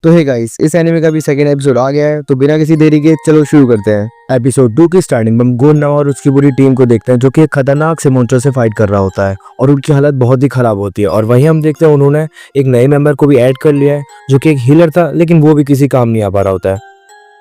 तो hey guys, इस anime का भी सेकंड एपिसोड आ गया है। तो बिना किसी देरी के चलो शुरू करते हैं। एपिसोड 2 की स्टार्टिंग में हम गोन्नावा और उसकी पूरी टीम को देखते हैं जो कि एक खतरनाक से मॉन्स्टर से फाइट कर रहा होता है और उनकी हालत बहुत ही खराब होती है। और वहीं हम देखते हैं उन्होंने एक नए मेंबर को भी ऐड कर लिया है जो कि एक हीलर था, लेकिन वो भी किसी काम नहीं आ पा रहा होता है।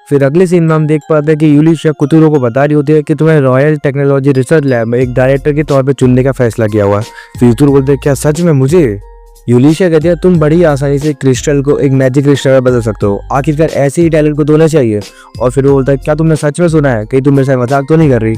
फिर अगले सीन में हम देख पाते हैं कि यूलिशिया कुतुरो को बता रही होती है कि तुम्हें रॉयल टेक्नोलॉजी रिसर्च लैब में एक डायरेक्टर के तौर पे चुनने का फैसला किया हुआ है। फिर कुतुरो बोलते हैं क्या सच में मुझे? यूलिशिया कहती है तुम बड़ी आसानी से क्रिस्टल को एक मैजिक क्रिस्टल में बदल सकते हो, आखिरकार ऐसे ही टैलेंट को तो होना चाहिए। और फिर वो बोलता है क्या तुमने सच में सुना है, कहीं तुम मेरे साथ मजाक तो नहीं कर रही?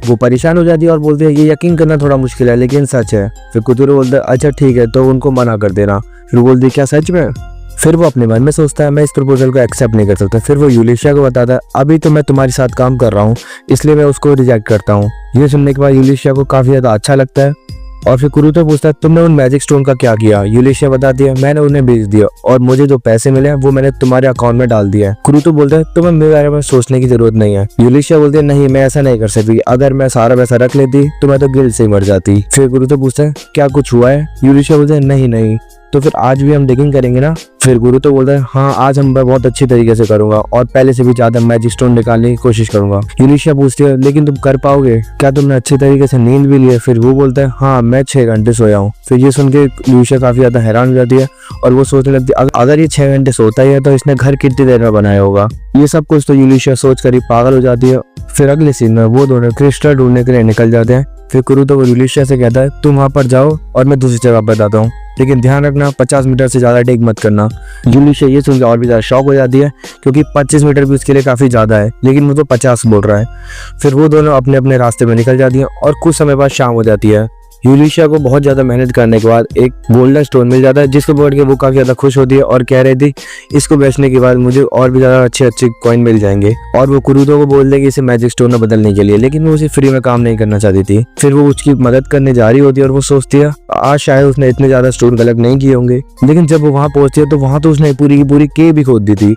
वो परेशान हो जाती है और बोलती है ये यकीन करना थोड़ा मुश्किल है लेकिन सच है। फिर कुतुरो बोलता है अच्छा ठीक है तो उनको मना कर देना। फिर बोलती है क्या सच में? फिर वो अपने मन में सोचता है मैं इस प्रपोजल को एक्सेप्ट नहीं कर सकता। फिर वो यूलिशिया को बताता है अभी तो मैं तुम्हारे साथ काम कर रहा हूँ इसलिए मैं उसको रिजेक्ट करता हूँ। ये सुनने के बाद यूलिशिया को काफी ज्यादा अच्छा लगता है। और फिर कुरुतो पूछता है तुमने उन मैजिक स्टोन का क्या किया? यूलिशिया बताती है मैंने उन्हें बेच दिया और मुझे जो पैसे मिले वो मैंने तुम्हारे अकाउंट में डाल दिया है। कुरुतो बोलता है तुम्हें मेरे बारे में सोचने की जरूरत नहीं है। यूलिशिया बोलती है नहीं मैं ऐसा नहीं कर सकती, अगर मैं सारा पैसा रख लेती तो मैं तो गिल्ट से ही मर जाती। फिर कुरुतो पूछता है क्या कुछ हुआ है? यूलिशिया बोलते है नहीं तो फिर आज भी हम डिगिंग करेंगे ना? फिर कुरुतो बोलता है हाँ आज हम बहुत अच्छी तरीके से करूंगा और पहले से भी ज्यादा मैजिक स्टोन निकालने की कोशिश करूंगा। यूलिशिया पूछती है लेकिन तुम कर पाओगे? क्या तुमने अच्छी तरीके से नींद भी ली है? फिर वो बोलता है हाँ मैं 6 घंटे सोया हूँ। फिर ये सुन के यूलिशिया काफी ज्यादा हैरान हो जाती है और वो सोचने लगती है अगर ये 6 घंटे सोता ही है तो इसने घर कितनी देर में बनाया होगा। ये सब कुछ तो यूलिशिया सोच कर ही पागल हो जाती है। फिर अगले सीन में वो दोनों क्रिस्टल ढूंढने के लिए निकल जाते हैं। फिर कुरुतो वो यूलिशिया से कहता है तुम वहां पर जाओ और मैं दूसरी जगह बताता हूँ, लेकिन ध्यान रखना 50 मीटर से ज्यादा टेक मत करना। यूलिशिया ये सुनकर और भी ज्यादा शॉक हो जाती है क्योंकि 25 मीटर भी उसके लिए काफी ज्यादा है, लेकिन वो तो 50 बोल रहा है। फिर वो दोनों अपने अपने रास्ते में निकल जाती हैं और कुछ समय बाद शाम हो जाती है। यूलिशिया को बहुत ज्यादा मेहनत करने के बाद एक गोल्डन स्टोन मिल जाता है जिसको पकड़ के वो काफी ज्यादा खुश होती है और कह रही थी इसको बेचने के बाद मुझे और भी ज्यादा अच्छे कॉइन मिल जाएंगे। और वो कुरुतो को बोल देगी इसे मैजिक स्टोन में बदलने के लिए, लेकिन वो उसे फ्री में काम नहीं करना चाहती थी। फिर वो उसकी मदद करने जा रही होती है और वो सोचती है आज शायद उसने इतने ज्यादा स्टोन कलेक्ट नहीं किए होंगे, लेकिन जब वो वहां पहुंचती है तो वहां तो उसने पूरी की पूरी केव भी खोद दी थी।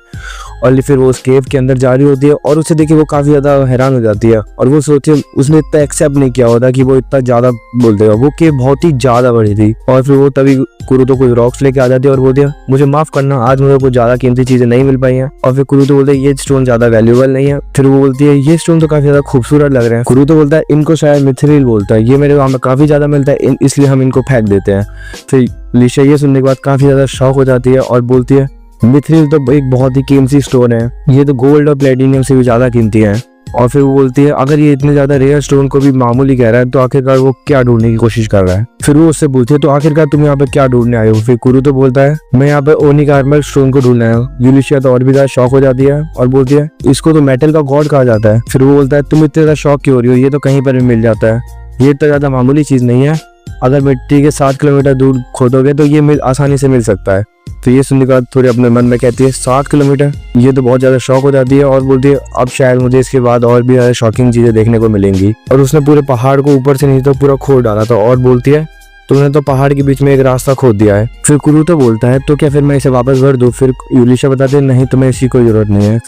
और फिर वो उस केव के अंदर जा रही होती है और उसे देखिए वो काफी ज्यादा हैरान हो जाती है और वो सोचे उसने इतना एक्सेप्ट नहीं किया होता कि वो इतना ज्यादा बोल देगा। वो केव बहुत ही ज्यादा बड़ी थी। और फिर वो तभी कुरुतो कुछ रॉक्स लेके आ जाती है और बोलती है मुझे माफ करना आज मुझे कुछ ज्यादा कीमती चीजें नहीं मिल पाई हैं। और फिर कुरुतो बोलते है ये स्टोन ज्यादा वैल्यूएबल नहीं है। फिर वो बोलती है ये स्टोन तो काफी ज्यादा खूबसूरत लग रहे हैं। कुरुतो बोलता है इनको शायद मिथ्रिल बोलता है, ये मेरे गाँव में काफी ज्यादा मिलता है इसलिए हम इनको फेंक देते हैं। फिर यूलिशिया ये सुनने के बाद काफी ज्यादा शौक हो जाती है और बोलती है मिथ्रिल तो एक बहुत ही कीमती स्टोन है, ये तो गोल्ड और प्लेटिनियम से भी ज्यादा कीमती है। और फिर वो बोलती है अगर ये इतने ज्यादा रेयर स्टोन को भी मामूली कह रहा है तो आखिरकार वो क्या ढूंढने की कोशिश कर रहा है। फिर वो उससे पूछती है तो आखिरकार तुम यहाँ पे क्या ढूंढने आए हो? फिर कुरुतो बोलता है मैं यहाँ पे ओनिकार्मल स्टोन को ढूंढने आया हूँ। यूलिशिया तो और भी ज्यादा शौक हो जाती है और बोलती है इसको तो मेटल का गॉड कहा जाता है। फिर वो बोलता है तुम इतने ज्यादा शौक क्यों हो रही हो, ये तो कहीं पर भी मिल जाता है, ये इतना ज्यादा मामूली चीज नहीं है, अगर मिट्टी के 7 किलोमीटर दूर खोदोगे तो ये आसानी से मिल सकता है। तो ये सुनने के बाद थोड़ी अपने मन में कहती है 7 किलोमीटर, ये तो बहुत ज्यादा शौक हो जाती है और बोलती है अब शायद मुझे इसके बाद और भी ज्यादा शॉकिंग चीजें देखने को मिलेंगी। और उसने पूरे पहाड़ को ऊपर से नीचे तो पूरा खोद डाला था और बोलती है तुमने तो पहाड़ के बीच में एक रास्ता खोद दिया है। फिर कुरुतो बोलता है तो क्या फिर मैं इसे वापस भर दूं? फिर यूलिशिया बताते हैं नहीं तुम्हें इसकी कोई जरूरत नहीं है।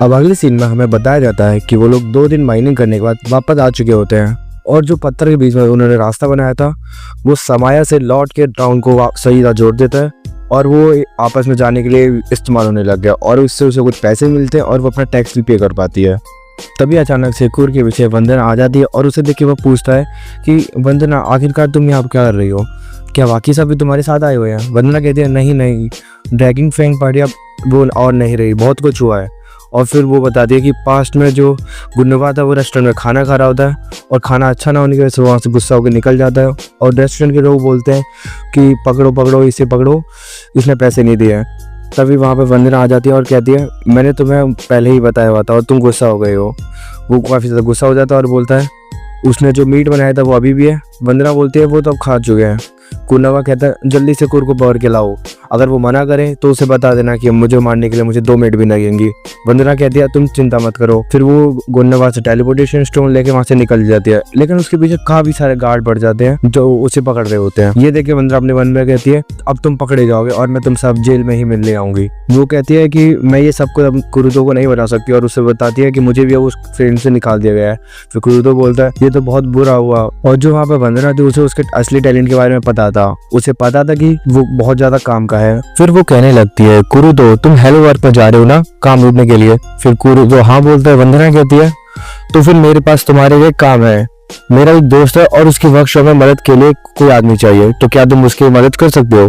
अब अगले सीन में हमें बताया जाता है कि वो लोग 2 दिन माइनिंग करने के बाद वापस आ चुके होते हैं और जो पत्थर के बीच में उन्होंने रास्ता बनाया था वो समाया से लौट के टाउन को सही जोड़ देता है और वो आपस में जाने के लिए इस्तेमाल होने लग गया और उससे उसे कुछ पैसे मिलते हैं और वो अपना टैक्स भी पे कर पाती है। तभी अचानक से कुर के पीछे वंदना आ जाती है और उसे देख के वो पूछता है कि वंदना आखिरकार तुम यहाँ क्या कर रही हो, क्या बाकी सब भी तुम्हारे साथ आए हुए हैं? वंदना कहती है नहीं ड्रैगिंग फैंग पार्टी अब वो और नहीं रही, बहुत कुछ हुआ है। और फिर वो बताती है कि पास्ट में जो गुन्नवा था वो रेस्टोरेंट में खाना खा रहा होता है और खाना अच्छा ना होने की वजह से वहाँ से गुस्सा होकर निकल जाता है और रेस्टोरेंट के लोग बोलते हैं कि पकड़ो इसे पकड़ो, इसने पैसे नहीं दिए। तभी वहाँ पे वंदना आ जाती है और कहती है मैंने तुम्हें पहले ही बताया हुआ था और तुम गुस्सा हो गए हो। वो काफ़ी ज़्यादा गुस्सा हो जाता है और बोलता है उसने जो मीट बनाया था वो अभी भी है। वंदना बोलती है वो तो अब खा चुके हैं। कुन्नवा कहता है जल्दी से कुर को पकड़ के लाओ, अगर वो मना करे तो उसे बता देना कि मुझे मारने के लिए मुझे 2 मिनट भी लगेंगी। वंदना कहती है तुम चिंता मत करो। फिर वो गुन्नवा से टेलीपोर्टेशन स्टोन लेके वहां से निकल जाती है, लेकिन उसके पीछे काफी सारे गार्ड पड़ जाते हैं जो उसे पकड़ रहे होते हैं। ये देख के वंदना अपने मन में कहती है अब तुम पकड़े जाओगे और मैं तुम सब जेल में ही मिलने आऊंगी। वो कहती है कि मैं ये सब कुछ कुरुतो को नहीं बता सकती और उससे बताती है कि मुझे भी उस फ्रेंड से निकाल दिया गया है। फिर कुरुतो बोलता है ये तो बहुत बुरा हुआ। और जो वहाँ पे वंदना थी उसे उसके असली टैलेंट के बारे में पता था, उसे पता था कि वो बहुत ज्यादा काम कर चुका है। फिर वो कहने लगती है, कुरुतो तुम हेलो वर्क पर जा रहे हो ना काम ढूंढने के लिए? फिर कुरुतो हाँ बोलता है। वंदना कहती है, तो फिर मेरे पास तुम्हारे लिए काम है। मेरा एक दोस्त है और उसकी वर्कशॉप में मदद के लिए कोई आदमी चाहिए, तो क्या तुम उसकी मदद कर सकते हो?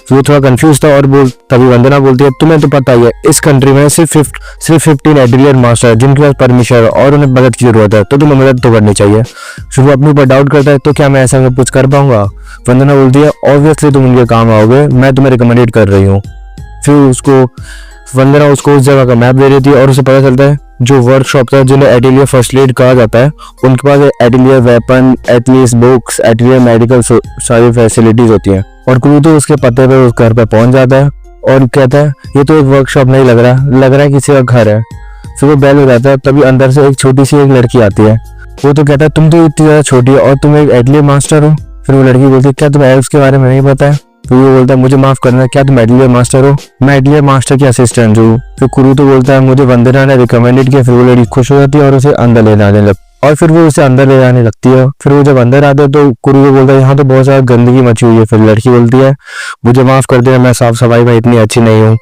तो वो थोड़ा कंफ्यूज था और तभी वंदना बोलती है, तुम्हें तो पता ही है इस कंट्री में सिर्फ 15 एडिलियर मास्टर है जिनके पास परमिशन है और उन्हें मदद की जरूरत है, तो तुम्हें मदद तो करनी चाहिए। फिर वो अपने ऊपर डाउट करता है, तो क्या मैं ऐसा सब कुछ कर पाऊंगा? वंदना बोलती है, ऑब्वियसली तुम उनके काम आओगे, मैं तुम्हें रिकमेंडेड कर रही हूँ। फिर वंदना उसको उस जगह का मैप दे रही थी और उसे पता चलता है जो वर्कशॉप था जिन्हें एटिलियर फर्स्ट एड कहा जाता है, उनके पास एटिलियर वेपन, एटलीस्ट बुक्स, एटिलियर मेडिकल सारी फैसिलिटीज होती हैं। और कुरुतो उसके पते पे उस घर पे पहुंच जाता है और कहता है, ये तो एक वर्कशॉप नहीं लग रहा है किसी का घर है। फिर वो बैल हो जाता है, तभी अंदर से एक छोटी सी एक लड़की आती है। वो तो कहता है, तुम तो इतनी ज्यादा छोटी है और तुम एक एटिलियर मास्टर हो। फिर वो लड़की बोलती है, क्या तुम्हें एल्व्स के बारे में नहीं पता है? फिर वो बोलता है, मुझे माफ करना, क्या तुम एटिलियर मास्टर हो? मैं एटिलियर मास्टर की असिस्टेंट हूँ। फिर कुरुतो बोलता है, मुझे वंदना ने रिकमेंडेड किया। फिर वो लड़की खुश हो जाती है और उसे अंदर ले जाने लगती है। फिर वो जब अंदर आते हैं तो कुरुतो बोलता है, यहाँ तो बहुत सारा गंदगी मची हुई है। फिर लड़की बोलती है, मुझे माफ कर देना, मैं साफ सफाई में इतनी अच्छी नहीं हूँ,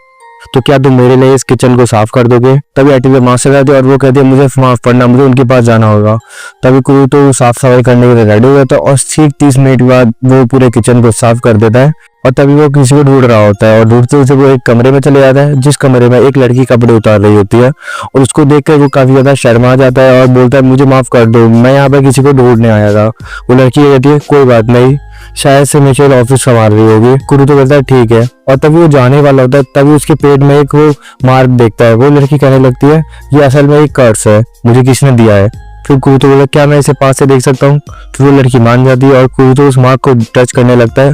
तो क्या तुम मेरे लिए इस किचन को साफ कर दोगे? तभी एटिलियर मास्टर आते और वो कहते हैं, मुझे माफ करना, मुझे उनके पास जाना होगा। तभी कुरुतो साफ सफाई करने के लिए रेडी हो जाता है और ठीक 30 मिनट के बाद वो पूरे किचन को साफ कर देता है। और तभी वो किसी को ढूंढ रहा होता है और ढूंढते हुए वो एक कमरे में चले जाता है, जिस कमरे में एक लड़की कपड़े उतार रही होती है। और उसको देखकर वो काफी ज्यादा शर्मा जाता है और बोलता है, मुझे माफ कर दो, मैं यहाँ पे किसी को ढूंढने आया था। वो लड़की कहती है, कोई बात नहीं, शायद से मिशेल ऑफिस संभाल रही होगी। कुरुतो कहता है, ठीक है। और तभी वो जाने वाला होता है, तभी उसके पेट में एक वो मार्क देखता है। वो लड़की कहने लगती है, ये असल में एक कर्स है, मुझे किसने दिया है। फिर कुरुतो बोला, क्या मैं इसे पास से देख सकता हूँ? फिर वो लड़की मान जाती है और कुरुतो उस मार्क को टच करने लगता है।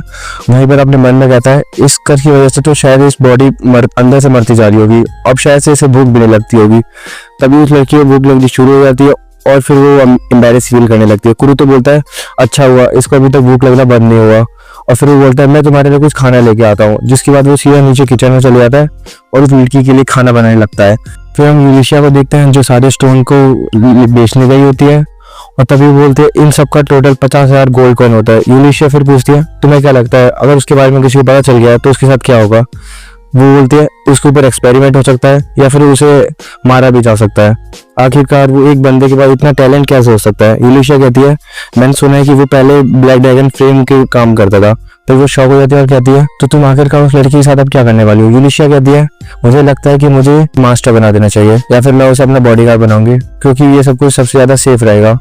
वहीं पर अपने मन में कहता है, इस कर्स की वजह से तो शायद इस बॉडी अंदर से मरती जा रही होगी, अब शायद से इसे भूख भी नहीं लगती होगी। तभी उस लड़की को भूख लगनी शुरू हो जाती है और फिर वो एम्बैरेस फील करने लगती है। कुरुतो बोलता है, अच्छा हुआ, इसको अभी तक भूख लगना बंद नहीं हुआ। और फिर वो बोलता है, मैं तुम्हारे लिए कुछ खाना लेके आता हूँ। जिसके बाद वो सीधा नीचे किचन में चले जाता है और उस लड़की के लिए खाना बनाने लगता है। फिर हम यूलिशिया को देखते हैं जो सारे स्टोन को बेचने गई होती है और तभी बोलते हैं, इन सब का टोटल 50,000 गोल्ड कॉइन होता है। यूलिशिया फिर पूछती है, तुम्हें क्या लगता है अगर उसके बारे में किसी को पता चल गया तो उसके साथ क्या होगा? वो बोलती है, उसके ऊपर एक्सपेरिमेंट हो सकता है या फिर उसे मारा भी जा सकता है। आखिरकार वो एक बंदे के पास इतना टैलेंट कैसे हो सकता है? यूलिशिया कहती है, मैंने सुना है कि वो पहले ब्लैक ड्रैगन फ्रेम के काम करता था। तो वो शॉक हो जाती है और कहती है, तो तुम आखिरकार उस लड़की के साथ अब क्या करने वाली हो? यूलिशिया कहती है, मुझे लगता है कि मुझे मास्टर बना देना चाहिए या फिर मैं उसे अपना बॉडीगार्ड बनाऊंगी, क्योंकि ये सब कुछ सबसे ज्यादा सेफ रहेगा।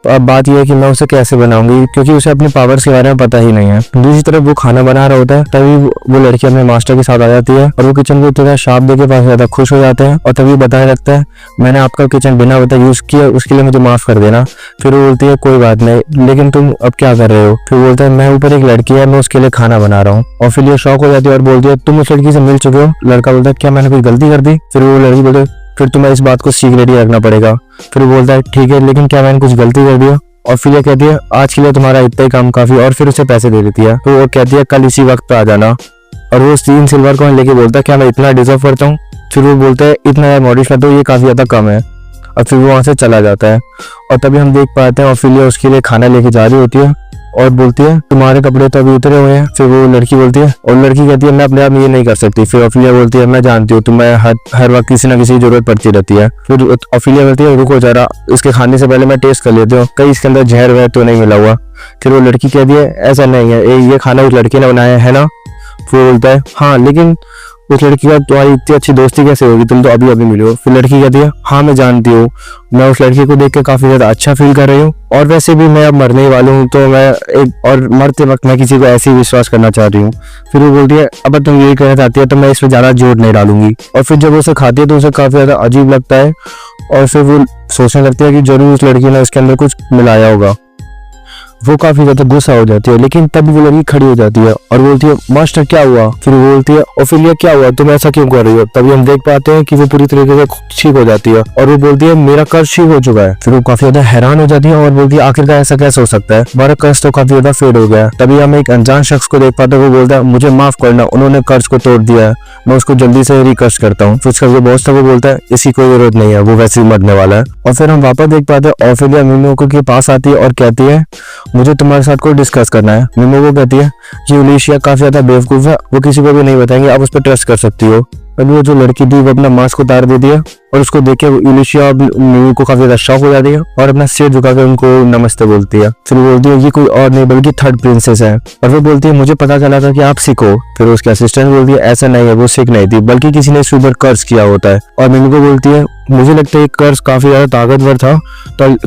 तो अब बात यह है कि मैं उसे कैसे बनाऊंगी, क्योंकि उसे अपने पावर्स के बारे में पता ही नहीं है। दूसरी तरफ वो खाना बना रहा होता है, तभी वो लड़की अपने मास्टर के साथ आ जाती है और वो किचन को इतना शार्प देके पास ज्यादा खुश हो जाते हैं और तभी बताने लगता है, मैंने आपका किचन बिना बताए यूज किया, उसके लिए मुझे माफ कर देना। फिर वो बोलती है, कोई बात नहीं, लेकिन तुम अब क्या कर रहे हो? फिर बोलता है, मैं ऊपर एक लड़की है, मैं उसके लिए खाना बना रहा हूँ। और फिर ये शौक हो जाती है और बोलती है, तुम उस लड़की से मिल चुके हो? लड़का बोलता है, क्या मैंने कोई गलती कर दी? फिर वो लड़की बोलती है, फिर तुम्हें इस बात को सीक्रेट ही रखना पड़ेगा। फिर वो बोलता है, ठीक है, लेकिन क्या मैंने कुछ गलती कर दिया? और फिर ये कहती है, आज के लिए तुम्हारा इतना ही काम काफी, और फिर उसे पैसे दे देती है। तो वो कहती है, कल इसी वक्त पे आ जाना। और वो 3 सिल्वर कॉइन लेके बोलता है, क्या मैं इतना डिजर्व करता हूँ? फिर वो बोलता है, इतना मॉडिश में तो ये काफी ज्यादा कम है। और फिर वो वहां से चला जाता है और तभी हम देख पाते हैं ऑफिलिया उसके लिए खाना लेके जा रही होती है और बोलती है, तुम्हारे कपड़े तो अभी उतरे हुए हैं। फिर वो लड़की बोलती है, और लड़की कहती है, मैं अपने आप ये नहीं कर सकती। फिर ऑफिलिया बोलती है, मैं जानती हूँ तुम्हें हर वक्त किसी ना किसी जरूरत पड़ती रहती है। फिर ऑफिलिया बोलती है, रुको जरा, इसके खाने से पहले मैं टेस्ट कर लेती हूँ, कहीं इसके अंदर जहर वहर तो नहीं मिला हुआ। फिर वो लड़की कहती है, ऐसा नहीं है, ये खाना उस लड़की ने बनाया है ना? फिर बोलता है, हाँ, लेकिन उस लड़की का तुम्हारी इतनी अच्छी दोस्ती कैसे होगी, तुम तो अभी अभी मिले हो। फिर लड़की कहती है, हाँ मैं जानती हूँ, मैं उस लड़की को देख के काफी ज्यादा अच्छा फील कर रही हूँ, और वैसे भी मैं अब मरने ही वाली हूँ, तो मैं और मरते वक्त मैं किसी को ऐसे ही विश्वास करना चाह रही हूँ। फिर वो बोलती है, अब तुम यही कहना चाहती है तो मैं इस पर ज्यादा जोर नहीं डालूंगी। और फिर जब उसे खाती है तो उसे काफी ज्यादा अजीब लगता है और फिर वो सोचने लगती है कि जरूर उस लड़की ने उसके अंदर कुछ मिलाया होगा। वो काफी ज्यादा गुस्सा हो जाती है, लेकिन तभी वो लड़की खड़ी हो जाती है और बोलती है, मास्टर क्या हुआ? फिर वो बोलती है, ओफिलिया क्या हुआ, तुम ऐसा क्यों कर रही हो? तभी हम देख पाते हैं कि वो पूरी तरीके से ठीक हो जाती है और वो बोलती है, मेरा कर्ज ठीक हो चुका है। फिर वो काफी ज्यादा हैरान हो जाती है और बोलती है, आखिरकार ऐसा कैसे हो सकता है, हमारा कर्ज तो काफी ज्यादा फेड हो गया है। तभी हम एक अनजान शख्स को देख पाते हैं, वो बोलता है, मुझे माफ करना, उन्होंने कर्ज को तोड़ दिया है, मैं उसको जल्दी से रिकर्ज करता हूँ। फिर उसका जो बॉस था वो बोलता है, इसकी कोई जरूरत नहीं है, वो वैसे ही मरने वाला है। और फिर हम वापस देख पाते हैं ऑफिलिया मिमिको के पास आती है और कहती है, मुझे तुम्हारे साथ कोई डिस्कस करना है। मिमो को कहती है कि यूलिशिया काफी ज्यादा बेवकूफ है, वो किसी को भी नहीं बताएंगे, आप उस पर ट्रस्ट कर सकती हो। अभी वो जो लड़की थी वो अपना मास्क उतार देती है और उसको देख के यूलिशिया मिमो को काफी ज्यादा शॉक हो जाती है और अपना सिर झुका के उनको नमस्ते बोलती है। फिर वो बोलती है ये कोई और नहीं बल्कि थर्ड प्रिंसेस है। और वो बोलती है मुझे पता चला था कि आप सिख हो। फिर उसके असिस्टेंट बोलती है ऐसा नहीं है, वो सिख नहीं थी बल्कि किसी ने इसके ऊपर कर्ज किया होता है। और मिमो को बोलती है मुझे लगता है कर्ज काफी ज्यादा ताकतवर था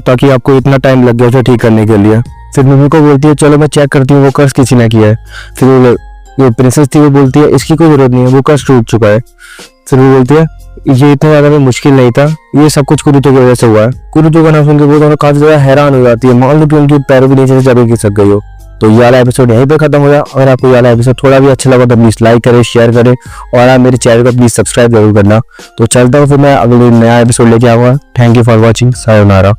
ताकि आपको इतना टाइम लग गया था ठीक करने के लिए। फिर मिमो को बोलती है चलो मैं चेक करती हूँ वो कर्ज किसी ने किया है। फिर वो प्रिंसेस थी वो बोलती है इसकी कोई जरूरत नहीं है, वो कर्ज टूट चुका है। फिर वो बोलती है ये इतना ज्यादा भी मुश्किल नहीं था, ये सब कुछ कुरुतो की वजह से हुआ है। कुरुतो का नाम सुनकर वो दोनों काफी ज्यादा हैरान हो जाती है, मान लो कि उनकी पैरों के नीचे से जमीन खिसक गई हो। तो ये वाला एपिसोड यहीं पे खत्म हो गया। अगर आपको ये वाला एपिसोड थोड़ा भी अच्छा लगा तो प्लीज लाइक करें, शेयर करें और आप मेरे चैनल को प्लीज सब्सक्राइब जरूर करना। तो चलता हूँ फिर मैं अगले नया एपिसोड लेके आऊंगा। Thank you for watching. Sayonara.